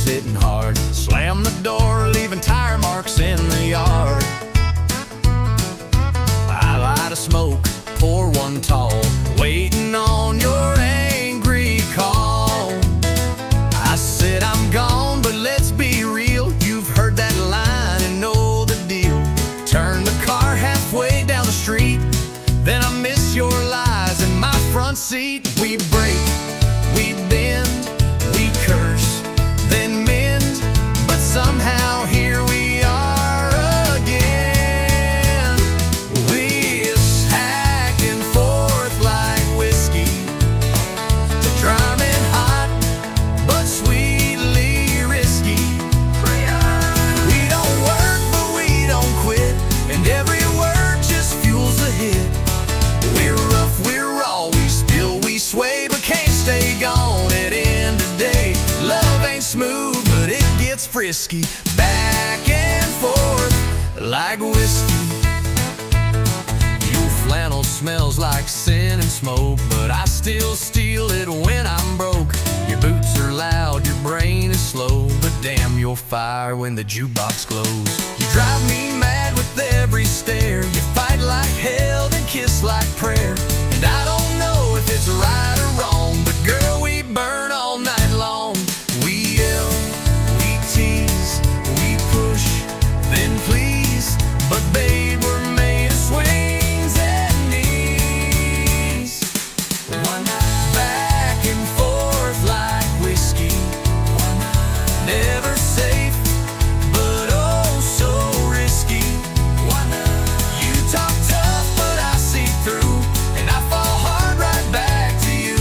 wheels hitting hard. Slam the door, leaving tire marks in the yard. I light a smoke, pour one tall, waiting on your angry call. I said I'm gone, but let's be real. You've heard that line and know the deal. Turn the car halfway down the street, then I miss your lies in my front seat. We break, we bend, we curse, then mend, but somehow here we are again. We're hacking forth like whiskey, drumming hot, but sweetly risky. We don't work, but we don't quit, and every word just fuels the hit. We're rough, we're raw, we spill, we sway, but can't stay gone at end of day. Love ain't smooth, but it gets frisky, back and forth like whiskey. Your flannel smells like sin and smoke, but I still steal it when I'm broke. Your boots are loud, your brain is slow, but damn, you're fire when the jukebox glows. You drive me mad with every stare. You fight like hell, then kiss like prayer. And I don't know if it's right or wrong, but girl, we burn all night long. We yell, we tease, we push, then please, but babe, we're made of swings and knees. One night back and forth like whiskey, one night never safe, but oh so risky. One night you talk tough, but I see through, and I fall hard right back to you.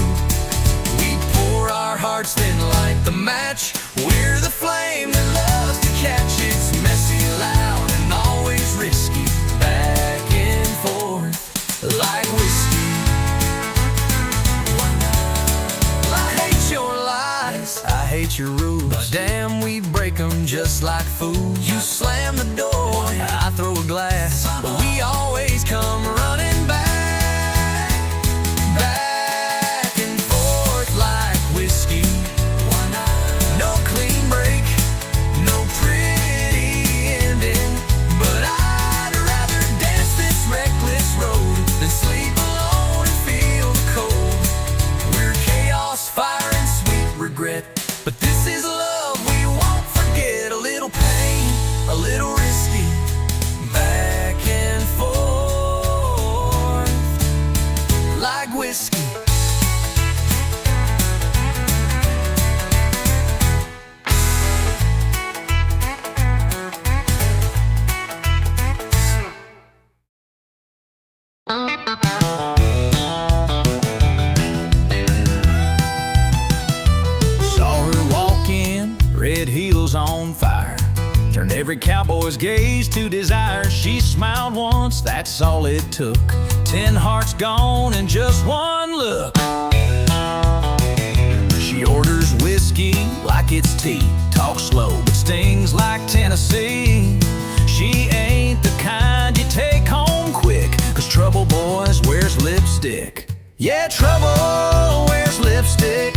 We pour our hearts, then light the match. We're the flame that loves to catch. It's messy, loud, and always risky, back and forth like whiskey. I hate your lies, I hate your rules, but damn, we break them just like fools. You slam the door, I throw a glass, but we always come running back, back and forth like whiskey. No clean break, no pretty ending, but I'd rather dance this reckless road than sleep alone and feel the cold. We're chaos, fire, and sweet regret, but this is love we won't forget. A little pain, a little risky, back and forth like whiskey. Saw her walk in, red heels on fire, turned every cowboy's gaze to desire. She smiled once, that's all it took. 10 hearts gone in just one look. She orders whiskey like it's tea, talks slow but stings like Tennessee. She ain't the kind you take home quick, 'cause trouble boys wears lipstick. Yeah, trouble wears lipstick,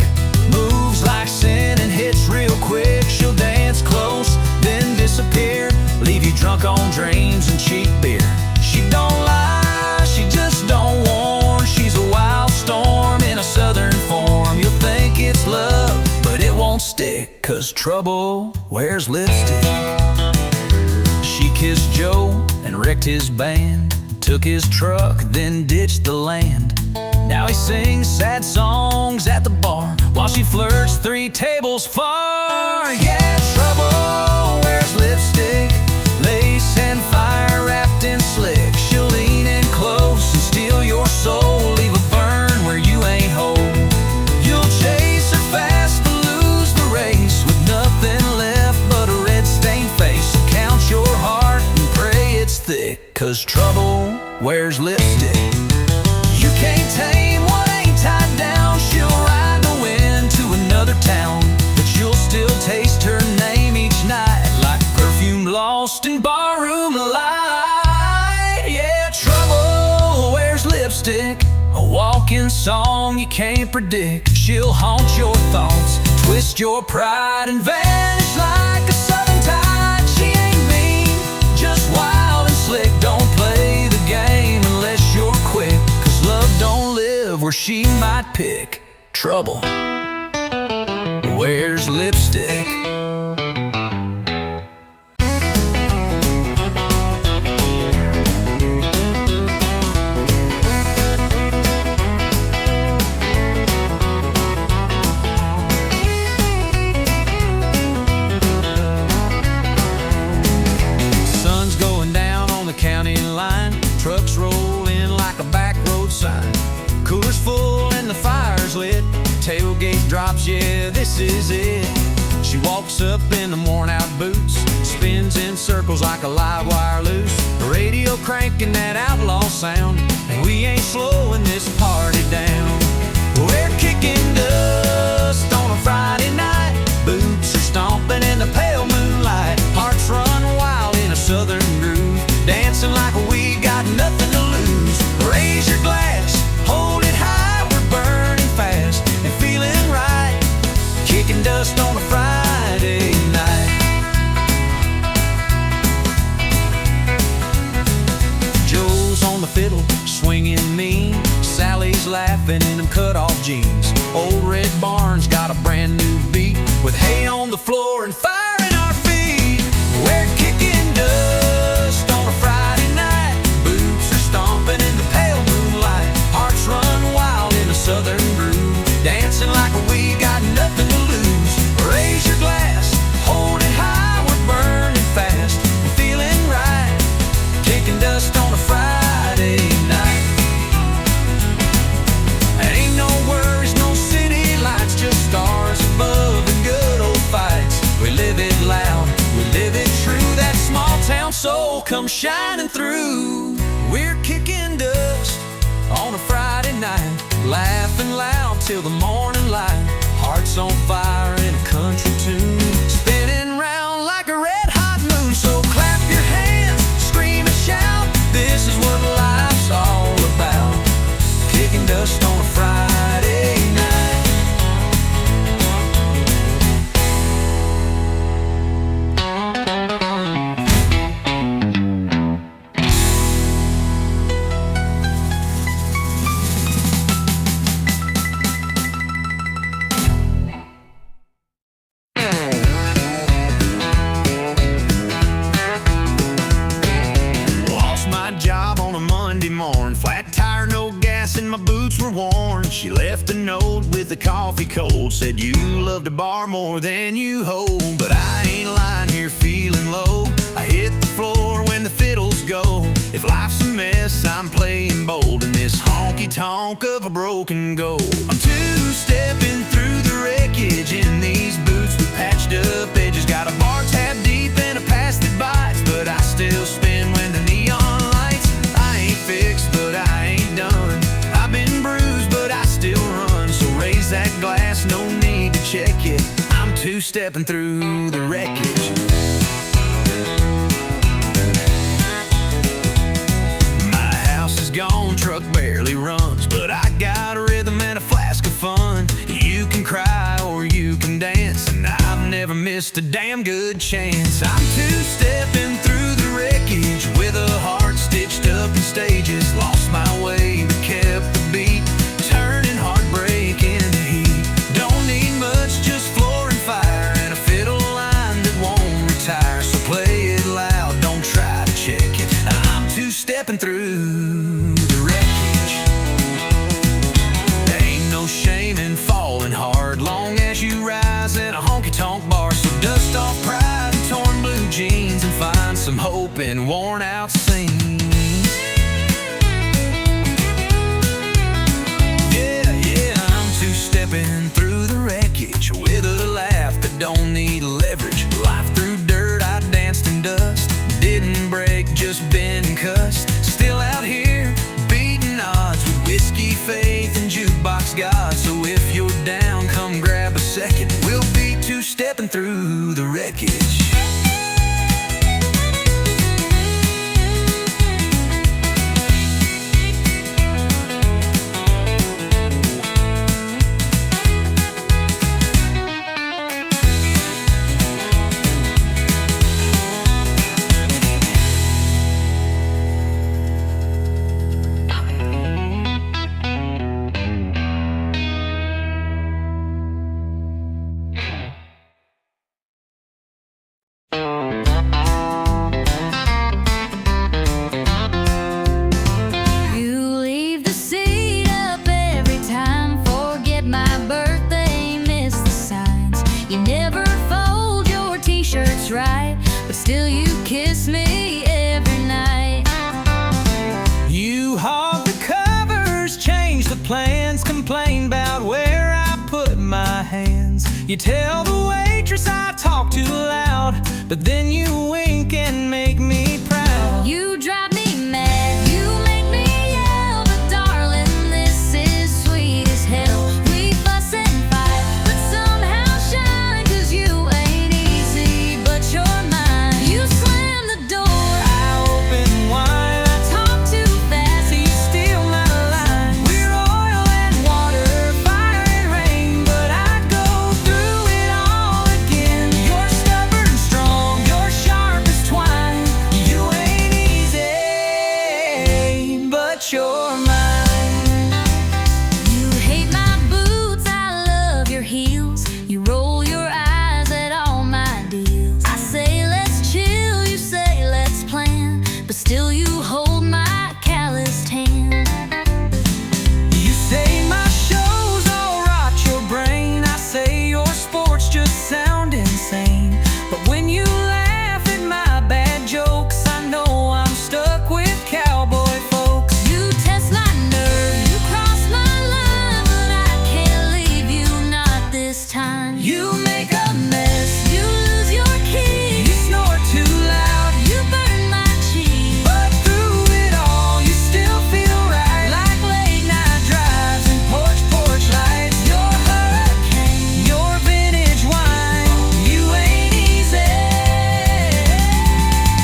moves like sin and hits real quick. She'll dance close, then disappear, leave you drunk on dreams and cheap beer. She don't lie, she just don't warn. She's a wild storm in a southern form. You'll think it's love, but it won't stick, 'cause trouble wears lipstick. She kissed Joe and wrecked his band, took his truck, then ditched the land. Now he sings sad songs at the bar while she flirts 3 tables far. Yeah, trouble wears lipstick, lace and fire wrapped in slick. She'll lean in close and steal your soul, leave a burn where you ain't whole. You'll chase her fast but lose the race, with nothing left but a red-stained face. So count your heart and pray it's thick, 'cause trouble wears lipstick. You can't tame what ain't tied down. She'll ride the wind to another town, but you'll still taste her name each night like perfume lost in barroom light. Yeah, trouble wears lipstick, a walking song you can't predict. She'll haunt your thoughts Twist your pride and vanish like a southern tide. She ain't mean, just wild and slick. Don't play the game unless you're quick, 'cause love don't live where she might pick. Trouble wears lipstick. Sun's going down on the county line. Trucks roll in like a back road sign. Cooler's full and the fire's lit. Tailgate drops, yeah, this is it. She walks up in the worn out boots, spins in circles like a live wire loose. The radio cranking that outlaw sound, and we ain't slowing this party down. We're kicking dust on a Friday night. Boots are stomping in the pale moonlight. Hearts run wild in a southern groove, dancing like we got nothing to lose. Raise your glass, hold it high, we're burning fast and feeling right. Kicking dust on a Friday night. Joe's on the fiddle, swinging mean. Sally's laughing in them cut-off jeans. Old Red Barn's got a brand new beat, with hay on the floor and fire in our feet. We're kicking dust on a Friday night. Boots are stomping in the pale moonlight. Hearts run wild in a southern groove, dancing like we got nothing to lose. Raise your glass, hold it high, we're burning fast and feeling right. Kicking dust on a Friday night. Ain't no worries, no city lights, just stars above and good old fights. We live it loud, we live it true. That small town soul comes shining through. We're kicking dust on a Friday night, laughing loud till the morning light. Hearts on fire in a country tune, spinning round like a red hot moon. So clap your hands, scream and shout. This is what life's all about. Kicking dust on a Friday night. Lost my job on a Monday morning, flat tire, no gas, and my boots were worn. She left a note with the coffee cold, said you love to bar more than you hold. But I ain't lying here feeling low. I hit the floor when the fiddles go. If life's a mess, I'm playing bold in this honky-tonk of a broken goal. I'm two-stepping through the wreckage in these boots with patched up edges. Got a bar tab deep and a past that bites, but I still spin when the neon lights. I ain't fixed, but I ain't done. I've been bruised, but I still run. So raise that glass, no need to check it. I'm two-stepping through the wreckage. My house is gone, truck barely runs, but I got a rhythm and a flask of fun. You can cry or you can dance, and I've never missed a damn good chance. I'm two-stepping through the wreckage with a heart stitched up in stages. Lost my way but kept the beat, turning heartbreak into heat. Don't need much, just floor and fire and a fiddle line that won't retire. So play it loud, don't try to check it. I'm two-stepping through the wreckage. There ain't no shame in falling hard, long as you rise at a honky-tonk bar. So dust off pride and torn blue jeans and find some hope in worn out scenes. Yeah, I'm two-stepping through the wreckage with a laugh that don't need leverage. Life through dirt, I danced in dust, didn't break, just been cussed. Still out here, beating odds with whiskey, faith, and jukebox God. So if you're down, come grab a second. We'll be two-stepping through the wreckage. You tell the waitress I talk too loud, but then you wink and make me proud. You drive me mad, you make me yell, but darling, this is sweet as hell. We fuss and fight, but somehow shine, 'cause you ain't easy, but you're mine. You slam the door, I open wide, I talk too fast, so you steal my line. We're oil and water, fire and rain, but I go through it all again. You're stubborn, strong, you're sharp as twine. You ain't easy, but you're mine. you hate my boots, I love your heels. You roll your eyes at all my deals. I say let's chill, you say let's plan, but still you hold my calloused hand. You say my shows all rot your brain. I say your sports just sound insane. But when you laugh at my bad jokes, I know I'm stuck with cowboy folks. You test my nerve, you cross my line, but I can't leave you, not this time. You make a mess, You lose your key, you snore too loud, you burn my cheek, but through it all you still feel right. Like late night drives and porch lights. Your hurricane, your vintage wine. You ain't easy,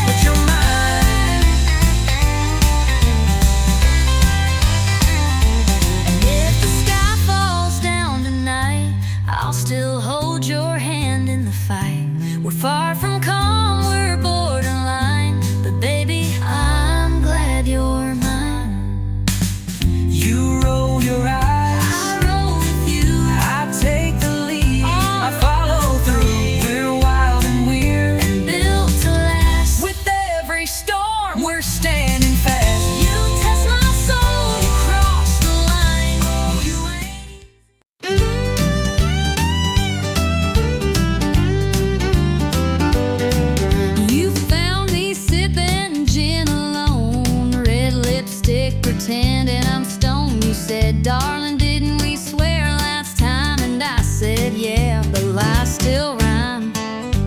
but you're mine. and if the sky falls down tonight, I'll still hold your hand in the fight. We're far from calm, we're borderline, but baby, I'm glad you're mine. You roll your eyes, I roll with you, I take the lead, On I follow through. We're wild and weird, and built to last. with every storm we're standing fast. You test my soul, you cross the line. You ain't. You found me sipping gin alone, red lipstick pretending I'm stoned. You said, darling, didn't we swear last time? And I said, yeah, but lies still rhyme.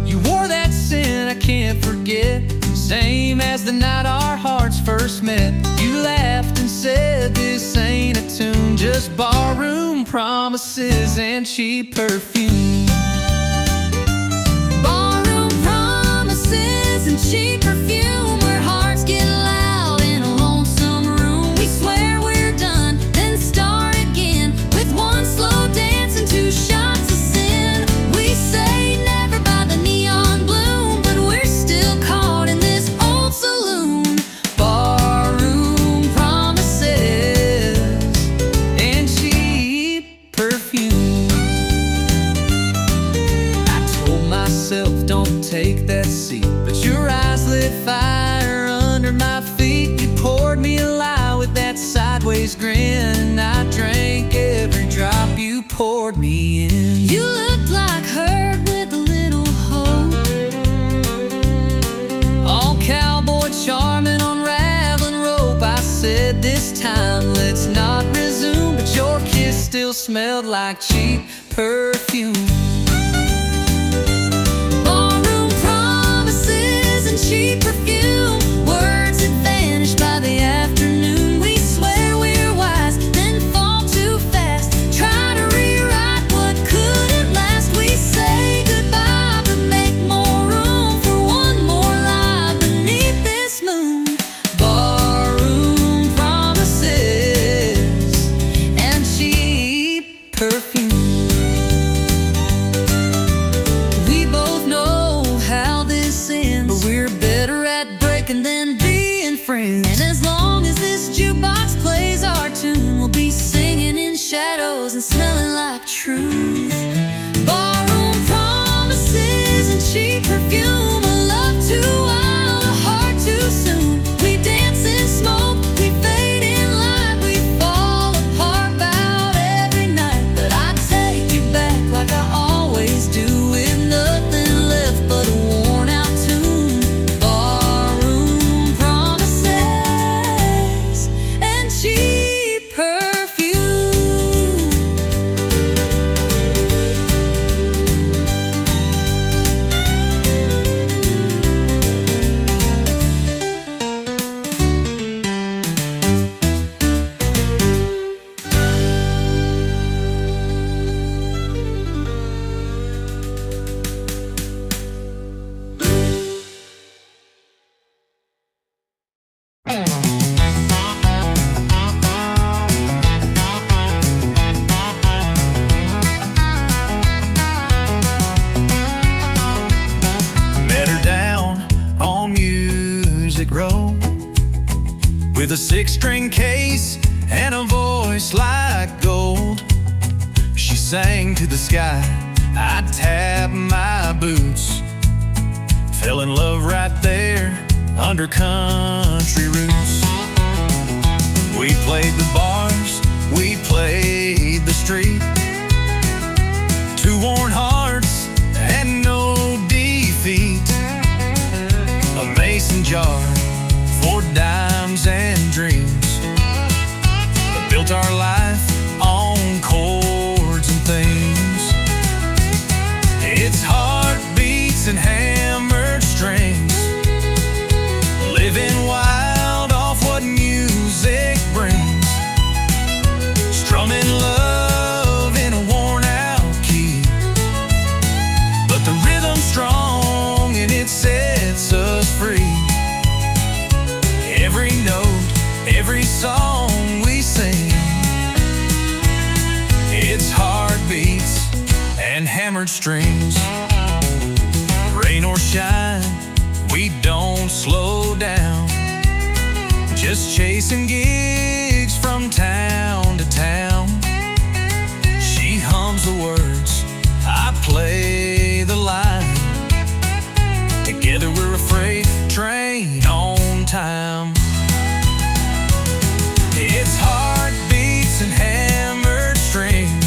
You wore that sin I can't forget, same as the night our hearts first met. You laughed and said this ain't a tune, just barroom promises and cheap perfume. Barroom promises and cheap perfume, where hearts get loud in a lonesome room. We swear we're done, then start again, with one slow dance and two shots of sin. We say never by the neon bloom, but we're still caught in this old saloon. Barroom promises and cheap perfume. I told myself don't take that seat, but your eyes lit fire under my feet. You poured me a lie with that sideways grin, and I drank every drop you poured me in. You looked like hurt with a little hope, All cowboy charming, unraveling rope. I said this time let's not resume, but your kiss still smelled like cheap perfume. barroom promises and cheap perfume, words that vanish by the afternoon. We swear we're wise, then fall too fast, try to rewrite what couldn't last. We say goodbye, but make more room for one more lie beneath this moon. Barroom promises and cheap perfume. We both know how this ends, but we're better at breaking than being friends. And as long as this jukebox plays our tune, we'll be singing in shadows and smelling like truth. Barroom promises and cheap perfume, a love too wild, a heart too soon. We dance in smoke, we fade in light, we fall apart about every night. But I take you back like I always do, with nothing left but a worn out tune. Barroom promises and cheap perfume. sang to the sky. I tapped my boots, fell in love right there under country roots. We played the bars, we played the street. Two worn hearts and no defeat. A mason jar for dimes and dreams. We built our life on chords and themes. It's heartbeats and hammered strings, living wild off what music brings. Strumming love in a worn out key, but the rhythm's strong and it sets us free. Every note, every song we sing, it's heartbeats and hammered strings. Rain or shine, we don't slow down, just chasing gigs from town to town. She hums the words, I play the line. Together we're a freight train on time. It's heartbeats and hammered strings,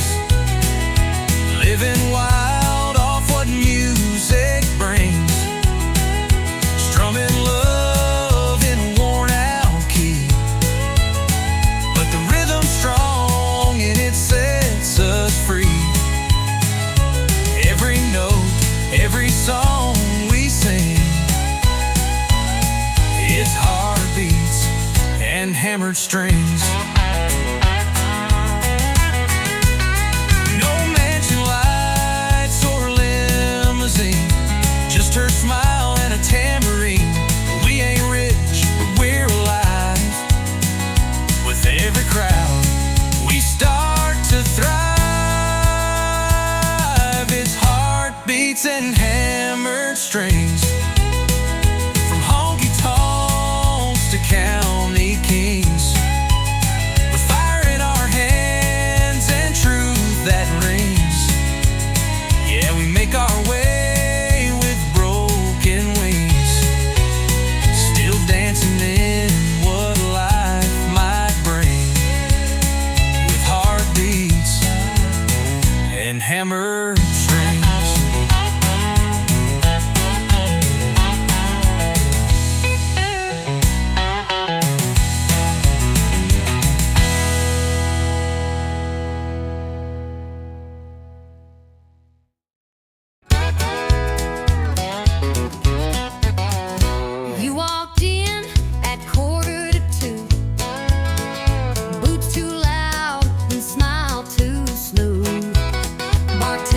living wild off what music brings. Strumming love in a worn out key, but the rhythm's strong and it sets us free. Every note, every song we sing, it's heartbeats and hammered strings. No mansion lights or limousine, just her smile and a tambourine. We ain't rich, but we're alive. With every crowd, we start to thrive. It's heartbeats and hammered strings, from honky tonks to county kings. With fire in our hands and truth that rings, yeah, we make our way with broken wings. Still dancing in what life might bring, with heartbeats and hammered strings. You walked in at 1:45. Boots too loud and smile too smooth. Bartender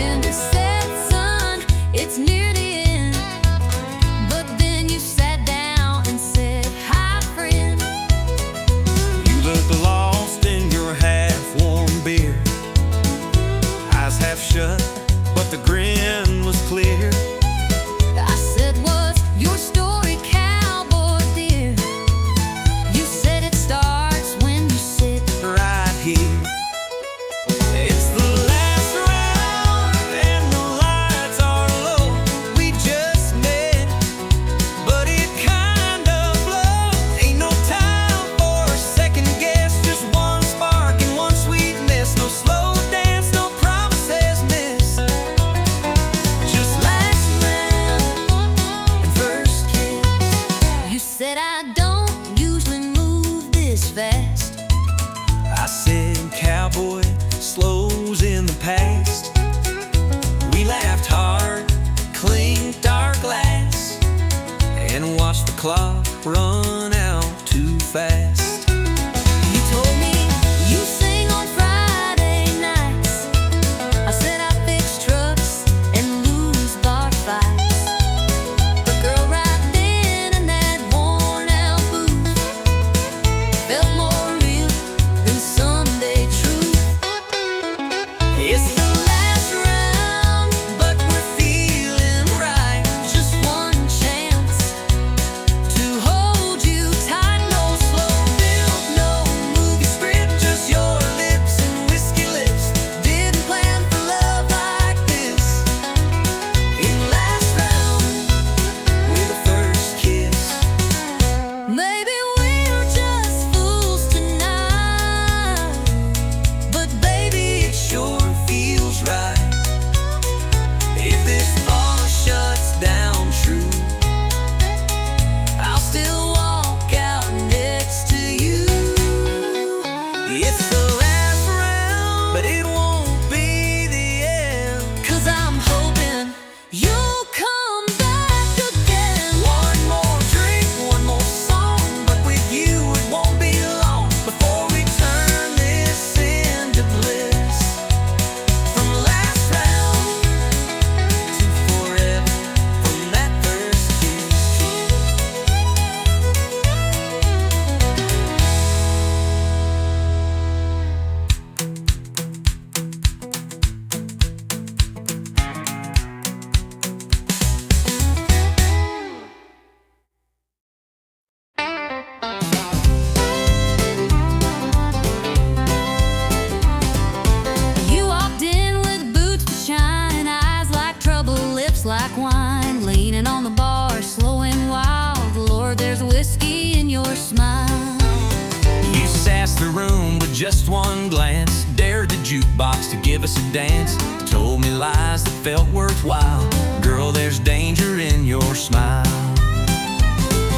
Just one glance dared the jukebox to give us a dance. Told me lies that felt worthwhile. Girl, there's danger in your smile.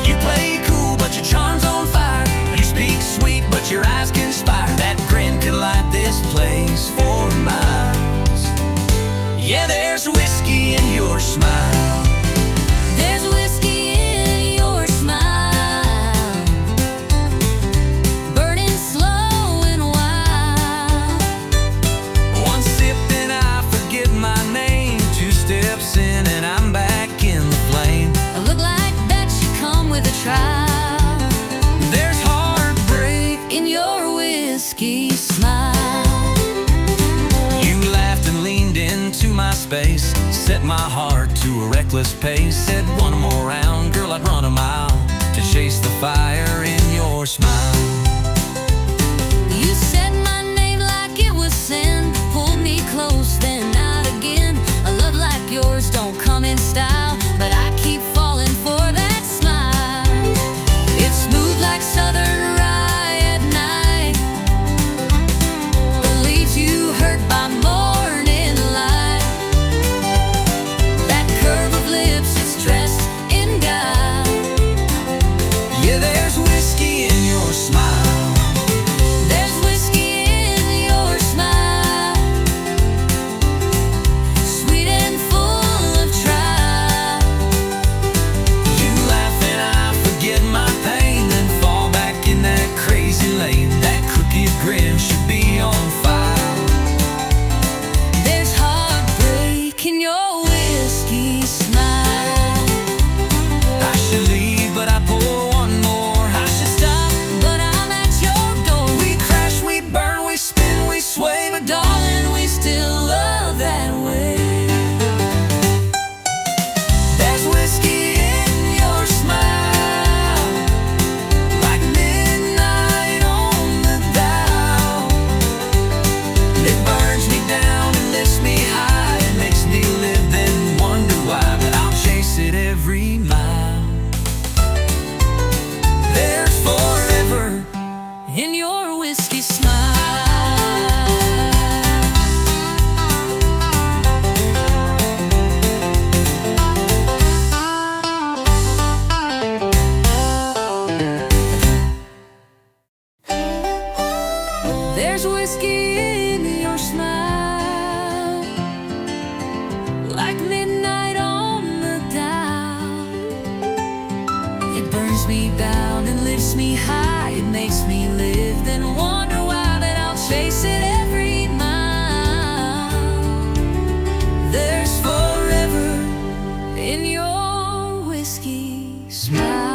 You play cool, but your charm's on fire. You speak sweet, but your eyes conspire. That grin could light this place for miles. Yeah, there's whiskey in your smile. There's whiskey in your smile, burning slow and wild. One sip and I forget my name. Two steps in and I'm back in the flame. I look like that you come with a trial. There's heartbreak In your whiskey smile. You laughed and leaned into my space, set my heart to a reckless pace. Said one more round, girl, I'd run a mile to chase the fire in your smile. You said my name like it was sin, pulled me close, then not again. A love like yours don't come in style, but I keep falling for that smile. It's smooth like southern rye at night, but leaves you hurt by morning light. That curve of lips is dressed in guile. Yeah, there's whiskey in your smile. There's whiskey in your smile, sweet and full of trial. You laugh and I forget my pain, then fall back in that crazy lane. That crooked grin should be on fire. There's heartbreak in your whiskey smile. I should leave, but I pour one more. I should stop. But I'm at your door. We crash, we burn, we spin, we sway, but Darling, we still love that way. there's whiskey in your smile, like midnight on the dial. It burns me down and lifts me high. It makes me live, then wonder why. But I'll chase it every mile. There's forever In your whiskey smile. There's whiskey in your smile, like midnight on the dial. It burns me down and lifts me high. It makes me live, then wonder why. That I'll chase it every mile. There's forever in your whiskey smile.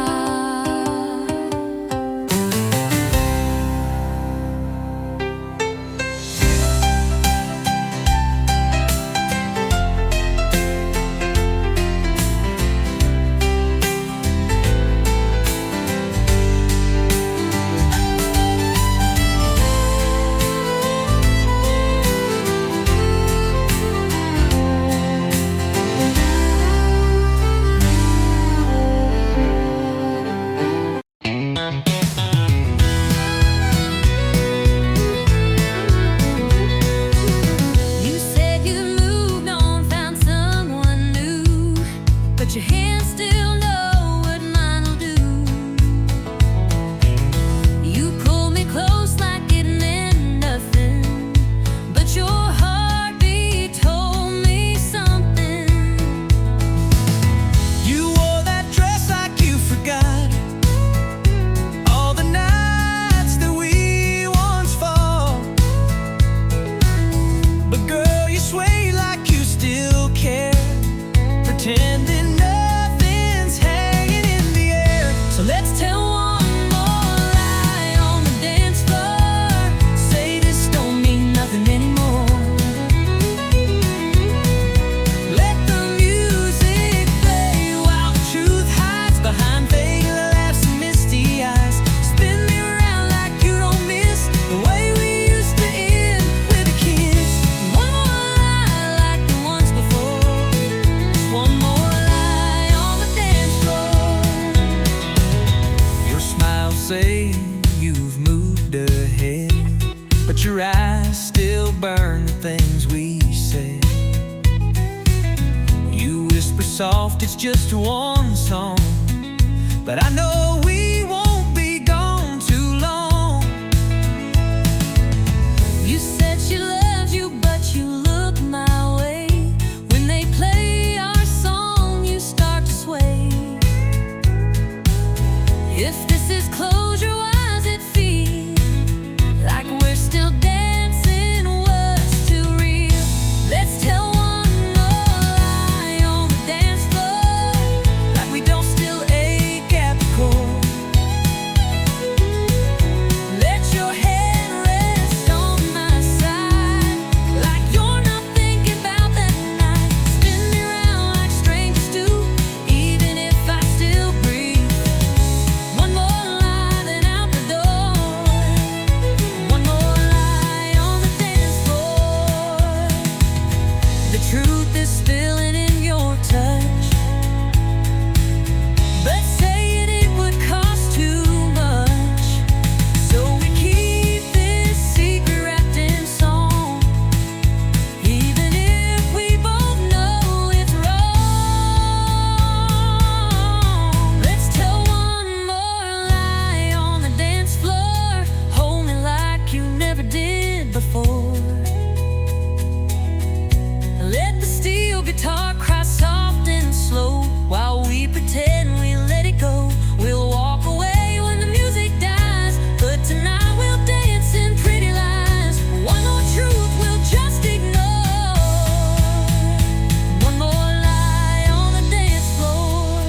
but your eyes still burn the things we said. You whisper soft, it's just one song, but I know we won't be gone too long. You said she loves you, but you look my way. When they play our song, you start to sway. If this is closure, why's it feel like we're still dancing? What's too real? Let's tell one more lie on the dance floor, like we don't still ache at the core. Let your head rest on my side, like you're not thinking about that night. Spin me round like strangers do, even if I still breathe. One more lie, then out the door. One more lie on the dance floor. The truth is spilling in your touch, but saying it would cost too much. So we keep this secret wrapped in song, even if we both know it's wrong. Let's tell one more lie on the dance floor. Hold me like you never did before. Let the steel guitar cry soft and slow while we pretend we let it go. We'll walk away when the music dies, but tonight we'll dance in pretty lies. One more truth we'll just ignore. One more lie on the dance floor.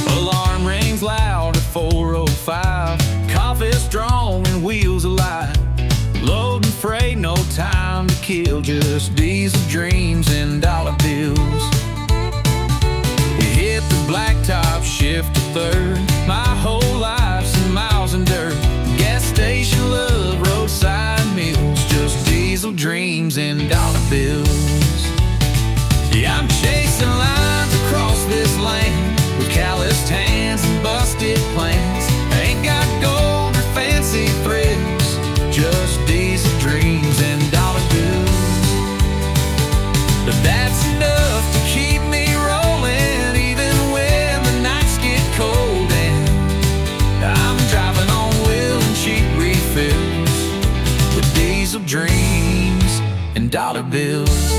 Alarm rings loud at 4:05. Coffee strong and wheels alive. Load and freight, no time to kill. Just diesel dreams and dollar bills. We hit the blacktop, shift to third. My whole life's in miles and dirt. Gas station love, roadside meals. Just diesel dreams and dollar bills. Yeah, I'm chasing lines across this land with calloused hands and busted plans. Ain't got gold or fancy thrills, just diesel dreams and dollar bills. But that's enough to keep me rolling, even when the nights get cold and I'm driving on wheel and cheap refills with diesel dreams and dollar bills.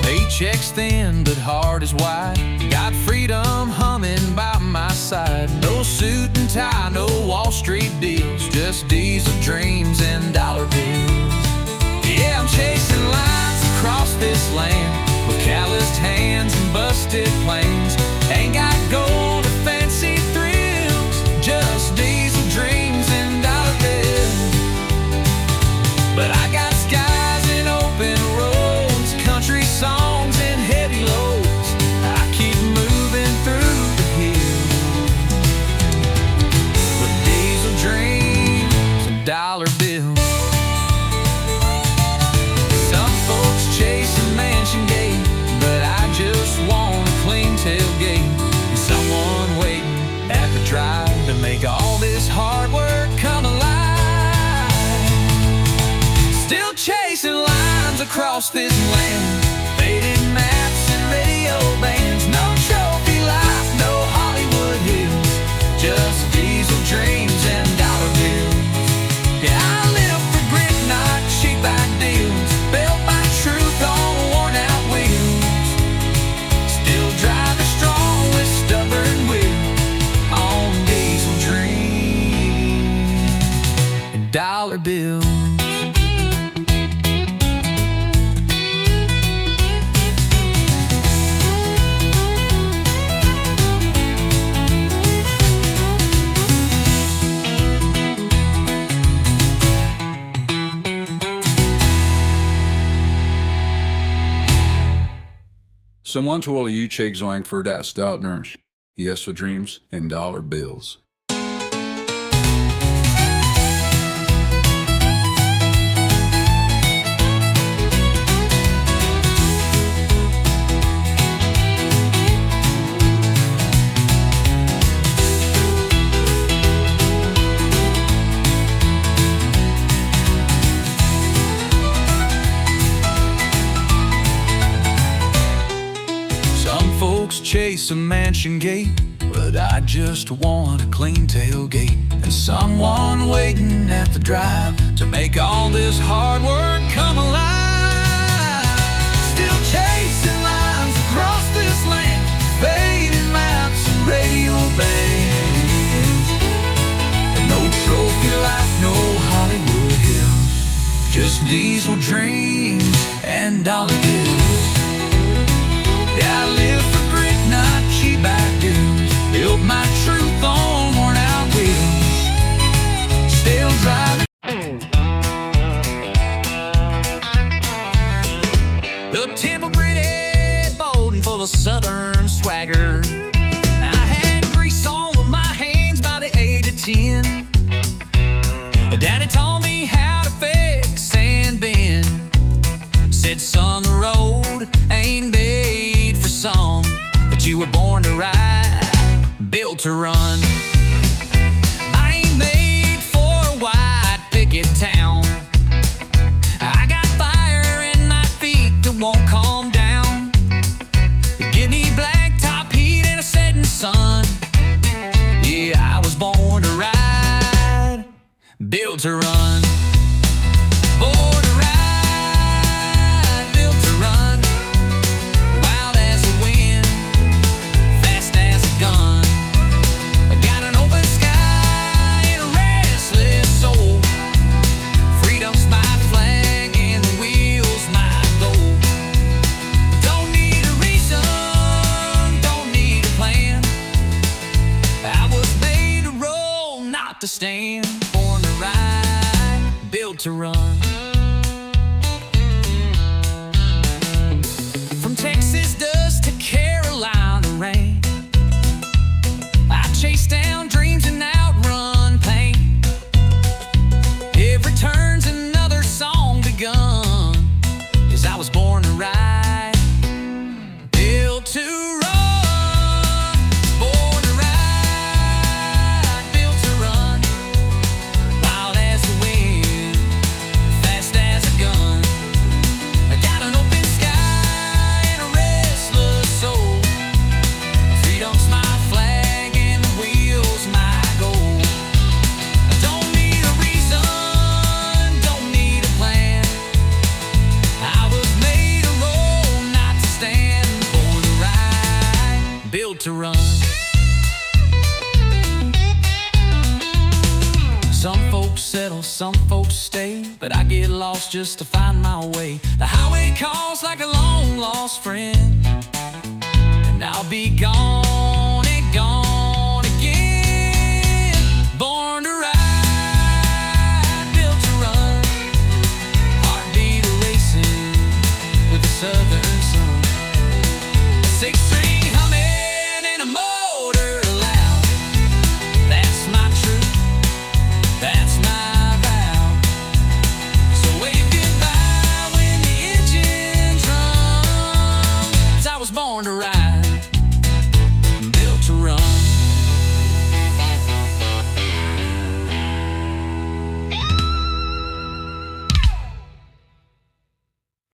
Paycheck's thin, but heart is wide. Got freedom humming by my side. No suit and tie, no Wall Street deals. Just diesel dreams and dollar bills. Yeah, I'm chasing lines across this land with calloused hands and busted plans. Ain't got gold or fancy thrills, just diesel dreams and dollar bills. But I got skies and open roads, country songs and heavy loads. I keep moving through the hills with diesel dreams and dollar bills. Some folks chase a mansion gate, but I just want a clean tailgate and someone waiting at the drive to make all this hard work come alive. Still chasing lines across this land, faded maps and radio bands. No trophy life, no Hollywood hills, just diesel dreams and dollar bills. Yeah, I live for grit, not cheap ideals, built by truth on worn out wheels. Still driving strong with stubborn will on diesel dreams and dollar bills. Someone told you checks going for that stout nurse. Yes, for dreams and dollar bills. Chase a mansion gate, but I just want a clean tailgate and someone waiting at the drive to make all this hard work come alive. Still chasing lines across this land, fading maps and radio bands, and no trophy life, no Hollywood hills, just diesel dreams and dollar bills. Yeah, I live for grit, not cheap back dues. Built my truth on worn out wheels. Still driving. The temple gritty, bold and full of southern swagger. I had grease all on my hands by the age of 10. Daddy taught me how to fix and bend. Said, son, the road ain't made for some, but you were born to ride, built to run. I ain't made for a white picket town. I got fire in my feet that won't calm down. Give me blacktop heat and a setting sun. Yeah, I was born to ride, built to run. Born to ride, built to run. Wild as the wind, fast as a gun. I got an open sky and a restless soul. Freedom's my flag and the wheel's my goal. Don't need a reason, don't need a plan. I was made to roll, not to stand. Born to ride, built to run. From Texas dust to Carolina rain, I chase down dreams and outrun pain. Every turn's another song begun, 'cause I was born to ride, built to run. Born to ride, built to run. Wild as the wind, fast as a gun. I got an open sky and a restless soul. Freedom's my flag and the wheel's my goal. I don't need a reason, don't need a plan. I was made to roll, not to stand. Born to ride, built to run. Some folks settle, some folks stay, but I get lost just to find my way. The highway calls like a long lost friend, and I'll be gone and gone